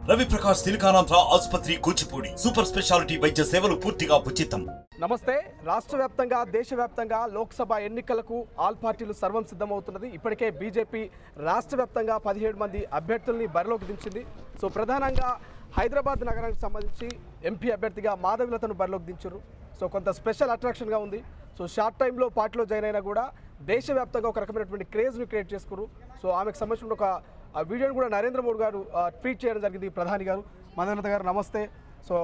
రవి ప్రకాష్ సిలికానాంధ్ర ఆసుపత్రి Kuchipudi super speciality వైద్య సేవలు పూర్తిగా ఉచితం. నమస్తే. రాష్ట్ర వ్యాప్తంగా దేశవ్యాప్తంగా లోక్సభ ఎన్నికలకు ఆల్ పార్టీలు సర్వం సిద్ధమవుతున్నది. ఇప్పటికే బీజేపీ రాష్ట్ర వ్యాప్తంగా 17 మంది అభ్యర్థుల్ని బరిలోకి దించింది. సో ప్రధానంగా హైదరాబాద్ నగరానికి సంబంధించి ఎంపీ అభ్యర్థిగా మాధవిలతను బరిలోకి దించారు. సో కొంత స్పెషల్ అట్రాక్షన్గా ఉంది. సో షార్ట్ టైంలో పార్టీలో జాయిన్ అయినా కూడా దేశవ్యాప్తంగా ఒక రకమైనటువంటి క్రేజ్ని క్రియేట్ చేసుకున్నారు. సో ఆమెకు సంబంధించిన ఒక వీడియోని కూడా నరేంద్ర మోడీ గారు ట్వీట్ చేయడం జరిగింది. ప్రధాని గారు, మాధవిలత గారు నమస్తే. సో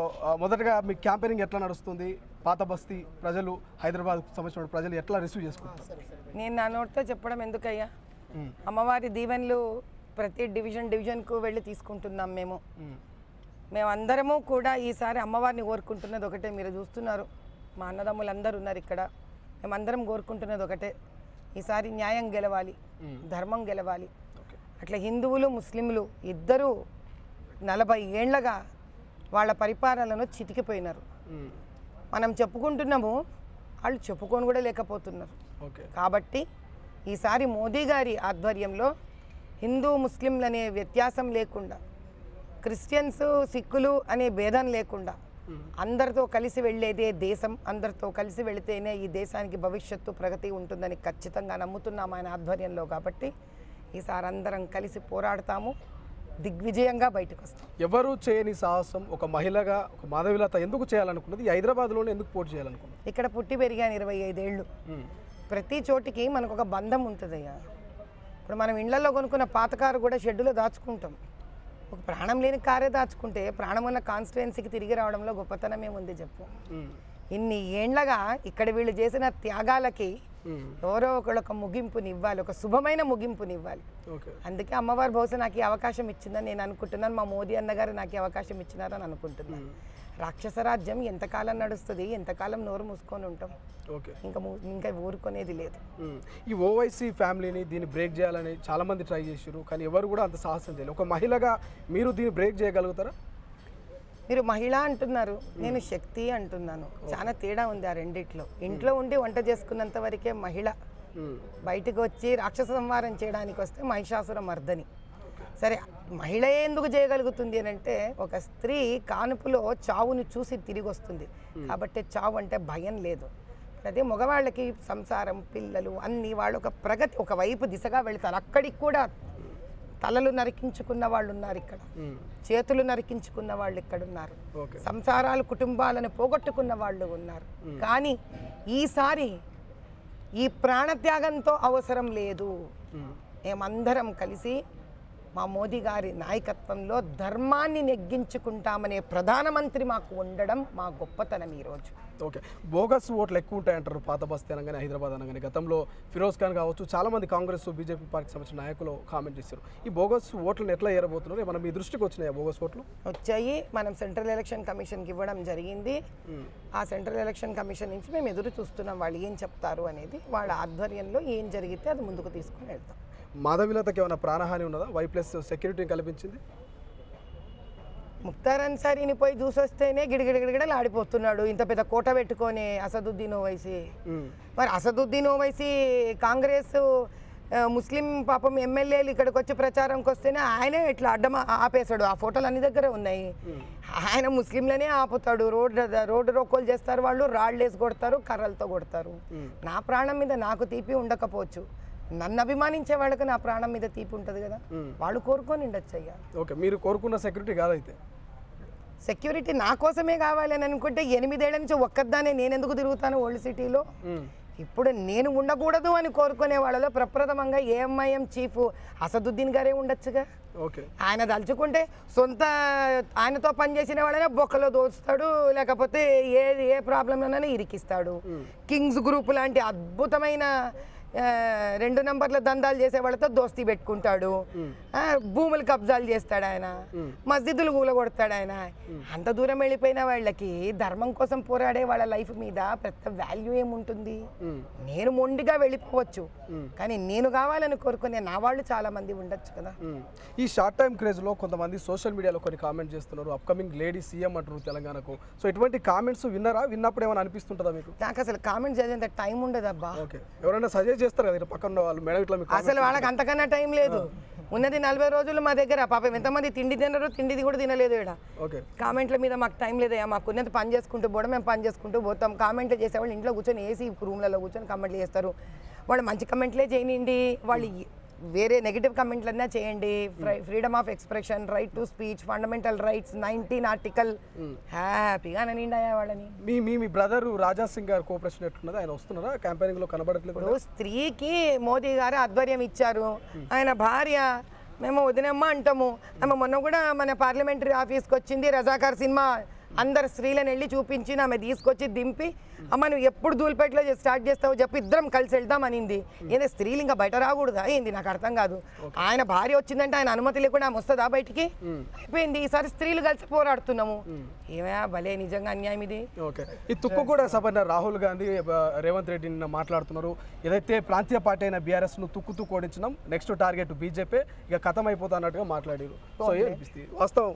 మొదటగా మీ క్యాంపెయినింగ్ ఎట్లా నడుస్తుంది? పాత బస్తీ ప్రజలు, హైదరాబాద్కు సంబంధించిన ప్రజలు ఎట్లా రిసీవ్ చేసుకుంటారు? నేను నా నోటితో చెప్పడం ఎందుకయ్యా, అమ్మవారి దీవెనలు ప్రతి డివిజన్కు వెళ్ళి తీసుకుంటున్నాం. మేమందరము కూడా ఈసారి అమ్మవారిని కోరుకుంటున్నది ఒకటే. మీరు చూస్తున్నారు, మా అన్నదమ్ములందరూ ఉన్నారు ఇక్కడ. మేమందరం కోరుకుంటున్నది ఒకటే, ఈసారి న్యాయం గెలవాలి, ధర్మం గెలవాలి. అట్లా హిందువులు ముస్లింలు ఇద్దరూ 40 ఏళ్లగా వాళ్ళ పరిపాలనను చితికిపోయినారు. మనం చెప్పుకుంటున్నాము, వాళ్ళు చెప్పుకొని కూడా లేకపోతున్నారు. కాబట్టి ఈసారి మోదీ గారి ఆధ్వర్యంలో హిందూ ముస్లింలు అనే వ్యత్యాసం లేకుండా, క్రిస్టియన్స్ సిక్కులు అనే భేదం లేకుండా అందరితో కలిసి వెళ్ళేదే దేశం. అందరితో కలిసి వెళితేనే ఈ దేశానికి భవిష్యత్తు ప్రగతి ఉంటుందని ఖచ్చితంగా నమ్ముతున్నాం ఆయన ఆధ్వర్యంలో. కాబట్టి ఈసారి అందరం కలిసి పోరాడతాము, దిగ్విజయంగా బయటకు వస్తాం. ఎవరు చేయని సాహసం ఒక మహిళగా ఒక మాధవిలత ఎందుకు చేయాలనుకున్నది? హైదరాబాద్లోనే ఎందుకు పోటీ చేయాలనుకున్నది? ఇక్కడ పుట్టి పెరిగాను 25 ఏళ్ళు. ప్రతి చోటికి మనకు ఒక బంధం ఉంటుందయ్యా. ఇప్పుడు మనం ఇళ్లలో కొనుక్కున్న పాత కారు కూడా షెడ్డులో దాచుకుంటాం. ఒక ప్రాణం లేని కారే దాచుకుంటే ప్రాణం ఉన్న కాన్స్టిట్యుయెన్సీకి తిరిగి రావడంలో గొప్పతనం ఏముంది చెప్పు. ఇన్ని ఏండ్లగా ఇక్కడ వీళ్ళు చేసిన త్యాగాలకి ఎవరో ఒక ముగింపుని ఇవ్వాలి, ఒక శుభమైన ముగింపుని ఇవ్వాలి. అందుకే అమ్మవారు బహుశా నాకు ఈ అవకాశం ఇచ్చిందని నేను అనుకుంటున్నాను. మా మోదీ అన్నగారు నాకు ఈ అవకాశం ఇచ్చినారని అనుకుంటున్నాను. రాక్షస రాజ్యం ఎంతకాలం నడుస్తుంది? ఎంతకాలం నోరు మూసుకొని ఉంటాం? ఇంకా ఊరుకునేది లేదు. ఈ ఓవైసీ ఫ్యామిలీని దీన్ని బ్రేక్ చేయాలని చాలా మంది ట్రై చేశారు, కానీ ఎవరు కూడా అంత సాహసం చేయలేదు. ఒక మహిళగా మీరు దీన్ని బ్రేక్ చేయగలుగుతారా? మీరు మహిళ అంటున్నారు, నేను శక్తి అంటున్నాను. చాలా తేడా ఉంది ఆ రెండిట్లో. ఇంట్లో ఉండి వంట చేసుకున్నంత వరకే మహిళ. బయటకు వచ్చి రాక్షస సంహారం చేయడానికి వస్తే మహిషాసుర మర్దని. సరే, మహిళ ఎందుకు చేయగలుగుతుంది అని అంటే, ఒక స్త్రీ కానుపులో చావును చూసి తిరిగి వస్తుంది కాబట్టి చావు అంటే భయం లేదు. అదే మగవాళ్ళకి సంసారం, పిల్లలు అన్నీ వాళ్ళు ఒక ప్రగతి, ఒక వైపు దిశగా వెళ్తారు. అక్కడికి కూడా తలలు నరికించుకున్న వాళ్ళు ఉన్నారు ఇక్కడ, చేతులు నరికించుకున్న వాళ్ళు ఇక్కడ ఉన్నారు, సంసారాలు కుటుంబాలను పోగొట్టుకున్న వాళ్ళు ఉన్నారు. కానీ ఈసారి ఈ ప్రాణత్యాగంతో అవసరం లేదు. మేమందరం కలిసి మా మోదీ గారి నాయకత్వంలో ధర్మాన్ని నెగ్గించుకుంటామనే ప్రధానమంత్రి మాకు ఉండడం మా గొప్పతనం ఈరోజు. ఓకే, బోగస్ ఓట్లు ఎక్కువ ఉంటాయంటారు పాత బస్తీ అనగానే, హైదరాబాద్ అనగానే. గతంలో ఫిరోజ్ ఖాన్ కావచ్చు, చాలామంది కాంగ్రెస్ బీజేపీ పార్టీకి సంబంధించిన నాయకులు కామెంట్ చేశారు. ఈ బోగస్ ఓట్లను ఎట్లా ఏరబోతున్నారు? మనం మీ దృష్టికి వచ్చినాయి బోగస్ ఓట్లు? వచ్చాయి. మనం సెంట్రల్ ఎలక్షన్ కమిషన్కి ఇవ్వడం జరిగింది. ఆ సెంట్రల్ ఎలక్షన్ కమిషన్ నుంచి మేము ఎదురు చూస్తున్నాం వాళ్ళు ఏం చెప్తారు అనేది. వాళ్ళ ఆధ్వర్యంలో ఏం జరిగితే అది ముందుకు తీసుకొని వెళ్తాం. మాధవిలతకి ఏమైనా ప్రాణహాని ఉన్నదా? వైప్లస్ సెక్యూరిటీని కల్పించింది. ముఖ్తార్ అన్సారీని పోయి చూసొస్తేనే గిడగిడగిడగిడలు ఆడిపోతున్నాడు, ఇంత పెద్ద కోట పెట్టుకొని అసదుద్దీన్ ఓవైసీ. మరి అసదుద్దీన్ ఓవైసీ కాంగ్రెస్ ముస్లిం పాపం ఎమ్మెల్యేలు ఇక్కడికి వచ్చి ప్రచారంకి వస్తేనే ఆయనే ఇట్లా అడ్డం ఆపేశాడు. ఆ ఫోటోలు అన్ని దగ్గర ఉన్నాయి. ఆయన ముస్లింలనే ఆపుతాడు. రోడ్డు రోకోలు చేస్తారు వాళ్ళు, రాళ్ళు వేసి కొడతారు, కర్రలతో కొడతారు. నా ప్రాణం మీద నాకు తీపి ఉండకపోవచ్చు, నన్ను అభిమానించే వాళ్ళకి నా ప్రాణం మీద తీపి ఉంటుంది కదా, వాళ్ళు కోరుకొని ఉండొచ్చు అయ్యా. ఓకే, మీరు కోరుకున్న సెక్యూరిటీ కాదైతే? సెక్యూరిటీ నా కోసమే కావాలి అని అనుకుంటే 8 ఏళ్ల నుంచి ఒక్కదానే నేను ఎందుకు తిరుగుతాను ఓల్డ్ సిటీలో? ఇప్పుడు నేను ఉండకూడదు అని కోరుకునే వాళ్ళలో ప్రప్రథమంగా ఏఎంఐఎం చీఫ్ అసదుద్దీన్ గారే ఉండొచ్చుగా. ఆయన తలుచుకుంటే సొంత ఆయనతో పనిచేసిన వాళ్ళనే బొక్కలో దోస్తాడు, లేకపోతే ఏ ప్రాబ్లంలోనైనా ఇరికిస్తాడు. కింగ్స్ గ్రూప్ లాంటి అద్భుతమైన 2 నంబర్ల దందాలు చేసే వాళ్ళతో దోస్తీ పెట్టుకుంటాడు. భూములు కబ్జాలు చేస్తాడు ఆయన, మస్జిదులు కూలగొడతాడు ఆయన. అంత దూరం వెళ్ళిపోయిన వాళ్ళకి ధర్మం కోసం పోరాడే వాళ్ళ లైఫ్ మీద పెద్ద వాల్యూ ఏముంటుంది? నేను మొండిగా వెళ్ళిపోవచ్చు, కానీ నేను కావాలని కోరుకునే నా వాళ్ళు చాలా మంది ఉండొచ్చు కదా. ఈ షార్ట్ టైం క్రేజ్ లో కొంతమంది సోషల్ మీడియాలో కొన్ని కామెంట్ చేస్తున్నారు, అప్కమింగ్ లేడీ సీఎం అంటారు తెలంగాణకు. సో ఇటువంటి కామెంట్స్ విన్నారా? విన్నప్పుడు ఏమైనా అనిపిస్తుంటుందా మీకు? నాకు అసలు కామెంట్ చదివేంత టైం ఉండదు అబ్బా. ఎవరైనా సజెస్ట్ చేస్తారు కదా పక్కన వాళ్ళు మేడం ఇట్లా మీకు అసలు వాళ్ళకి అంతకన్నా టైం లేదు. ఉన్నది 40 రోజులు మా దగ్గర. పాపం ఎంతమంది తిండి తినరు, తిండిది కూడా తినలేదు ఇక్కడ. కామెంట్ల మీద మాకు టైం లేదయ్యా, మాకు ఉన్నది పని చేసుకుంటూ పోవడం, మేము పని చేసుకుంటూ పోతాం. కామెంట్లు చేసేవాళ్ళు ఇంట్లో కూర్చొని ఏసీ రూమ్లలో కూర్చొని కామెంట్లు చేస్తారు. వాళ్ళు మంచి కామెంట్లే చేయనివ్వండి, వాళ్ళు వేరే నెగిటివ్ కామెంట్లన్నా చేయండి. Freedom of expression, right to speech, fundamental rights, 19 article, హ్యాపీగా నిండాయా వాళ్ళని. మీ బ్రదర్ రాజా సింగ్ గారు కోఆపరేషన్ ఎట్లున్నది? ఆయన వస్తున్నారా క్యాంపెయినింగ్ లో? కనబడట్లేదు. స్త్రీకి మోదీ గారు ఆధ్వర్యం ఇచ్చారు. ఆయన భార్య మేము వదినమ్మ అంటాము. ఆమె మొన్న కూడా మన పార్లమెంటరీ ఆఫీస్కి వచ్చింది. రజాకార్ సినిమా అందరు స్త్రీలను వెళ్ళి చూపించి ఆమె తీసుకొచ్చి దింపి, అమ్మ నువ్వు ఎప్పుడు ధూల్పేటలో స్టార్ట్ చేస్తావు చెప్పి ఇద్దరం కలిసి వెళ్తాం అనింది. ఏంది స్త్రీలు ఇంకా బయట రాకూడదా ఏంది? నాకు అర్థం కాదు. ఆయన భార్య వచ్చిందంటే ఆయన అనుమతి లేకుండా ఆమె వస్తుందా బయటికి? అయిపోయింది. ఈసారి స్త్రీలు కలిసి పోరాడుతున్నాము. ఏమయ్యా భలే నిజంగా అన్యాయం ఇది. ఓకే, ఈ తుక్కు కూడా సభ రాహుల్ గాంధీ రేవంత్ రెడ్డి నిన్న మాట్లాడుతున్నారు. ఏదైతే ప్రాంతీయ పార్టీ అయిన బీఆర్ఎస్ ను తుక్కు ఓడించినాం, నెక్స్ట్ టార్గెట్ బీజేపీ, ఇక కథం అయిపోతా అన్నట్టుగా మాట్లాడారు. సో ఏమనిపిస్తుంది వాస్తవం?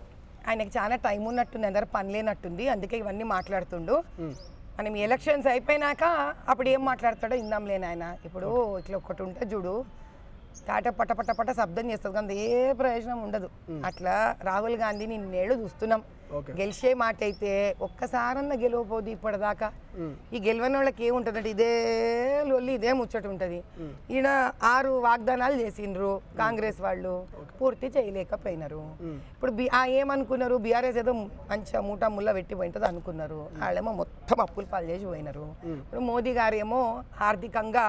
ఆయనకి చాలా టైం ఉన్నట్టుంది, అందరు పని లేనట్టుంది, అందుకే ఇవన్నీ మాట్లాడుతుండు. మనం ఎలక్షన్స్ అయిపోయినాక అప్పుడు ఏం మాట్లాడతాడో ఇందాంలేని. ఆయన ఇప్పుడు ఇట్లా ఒకటి ఉంటే చూడు, తాట పట్ట పట్ట పట్ట శబ్దం చేస్తుంది కానీ ఏ ప్రయోజనం ఉండదు. అట్లా రాహుల్ గాంధీని నేడు చూస్తున్నాం. గెలిచే మాట అయితే ఒక్కసారన్నా గెలవపోదు ఇప్పటిదాకా. ఈ గెలవని వాళ్ళకి ఏముంటుందంటే ఇదే లొల్లి, ఇదే ముచ్చట ఉంటుంది. ఈయన 6 వాగ్దానాలు చేసిండ్రు కాంగ్రెస్ వాళ్ళు, పూర్తి చేయలేకపోయినారు. ఇప్పుడు ఏమనుకున్నారు, బీఆర్ఎస్ ఏదో మంచిగా మూటా ముళ్ళ పెట్టి పోయింటుంది అనుకున్నారు. వాళ్ళేమో మొత్తం అప్పులు పాలు చేసి పోయినారు. ఇప్పుడు మోదీ గారు ఏమో ఆర్థికంగా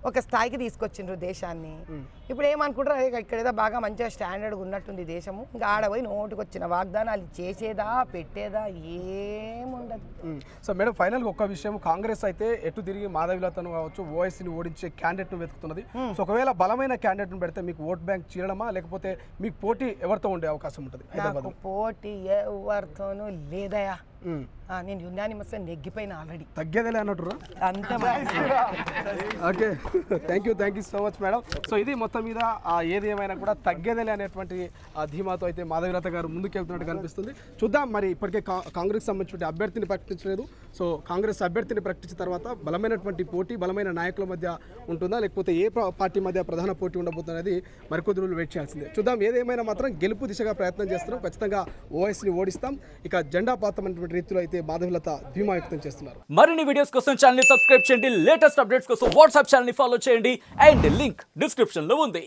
ఒక స్థాయికి తీసుకొచ్చిండ్రు దేశాన్ని. ఇప్పుడు ఏమనుకుంటారు, ఇక్కడ ఏదో బాగా మంచిగా స్టాండర్డ్గా ఉన్నట్టుంది దేశము, ఇంకా ఆడపోయి నోటికి వచ్చిన వాగ్దానాలు చేసేదా పెట్టేదా ఏముండదు. సో మేడం ఫైనల్గా ఒక్క విషయం, కాంగ్రెస్ అయితే ఎటు తిరిగి మాధవిలతను కావచ్చు ఓవైసీని ఓడించే క్యాండిడేట్ను వెతుకుతున్నది. సో ఒకవేళ బలమైన క్యాండిడేట్ను పెడితే మీకు ఓట్ బ్యాంక్ చీరడమా, లేకపోతే మీకు పోటీ ఎవరితో ఉండే అవకాశం ఉంటుంది? నాకు పోటీ ఎవరితోనూ లేదయా. నేను యునానిమస్ నెగ్గిపోయిన ఆల్రెడీ. తగ్గేదేలే అన్నట్టు అంతే. Okay, thank you so much madam. So ఇది మొత్తం మీద ఏది ఏమైనా కూడా తగ్గేదేలే అనేటువంటి ధీమాతో అయితే మాధవిలత గారు ముందుకెళ్తున్నట్టు కనిపిస్తుంది. చూద్దాం, మరి ఇప్పటికే కాంగ్రెస్ సంబంధించిన అభ్యర్థిని ప్రకటించలేదు. సో కాంగ్రెస్ అభ్యర్థిని ప్రకటించిన తర్వాత బలమైనటువంటి పోటీ బలమైన నాయకుల మధ్య ఉంటుందా, లేకపోతే ఏ పార్టీ మధ్య ప్రధాన పోటీ ఉండబోతున్నది మరికొద్ది రోజులు వెయిట్ చేయాల్సిందే. చూద్దాం, ఏదేమైనా మాత్రం గెలుపు దిశగా ప్రయత్నం చేస్తున్నాం. ఖచ్చితంగా ఓవైసీని ఓడిస్తాం. ఇక జెండా పాతమైనటువంటి రీతిలో అయితే మాధవిలత ధీమా వ్యక్తం చేస్తున్నారు. మరిన్ని వీడియోస్ కోసం ఛానల్ ని సబ్స్క్రైబ్ చేయండి, లేటెస్ట్ అప్డేట్స్ కోసం వాట్సాప్ ఛానల్ ని ఫాలో చేయండి, అండ్ లింక్ డిస్క్రిప్షన్ లో ఉంది.